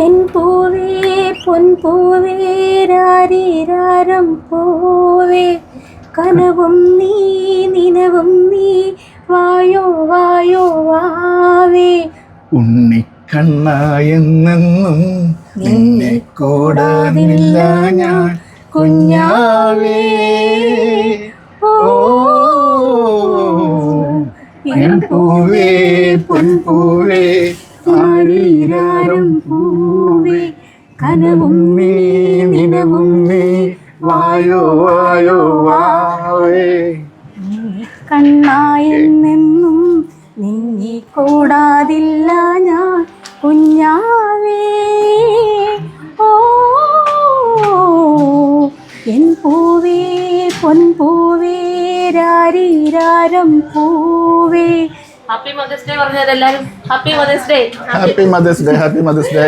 N പൂവേ പൊൻപൂവേ രാരീരാരം പൂവേ കനവും നീ നിനവും നീ വായോ വായോ വാവേ ഉണ്ണിക്കണ്ണായെന്നെന്നും നിന്നെ കൂടാതില്ല ഞാൻ കുഞ്ഞാവേ. ഓ എൻ പൂവേ പൊൻപൂവേ ആരീരാരം പൂവേ കനവും നീ നിനവും നീ വായോ വായോ വാവേ. കണ്ണായെന്നെന്നും നിന്നെ കൂടാതില്ല ഞാൻ കുഞ്ഞാവേ. ഓ എൻ പൂവേ പൊൻപൂവേ രാരീരാരം പൂവേ. ഹാപ്പി മദേഴ്സ് ഡേ പറഞ്ഞത് എല്ലാരും. Happy mother's day. Happy mother's day. Happy mother's day.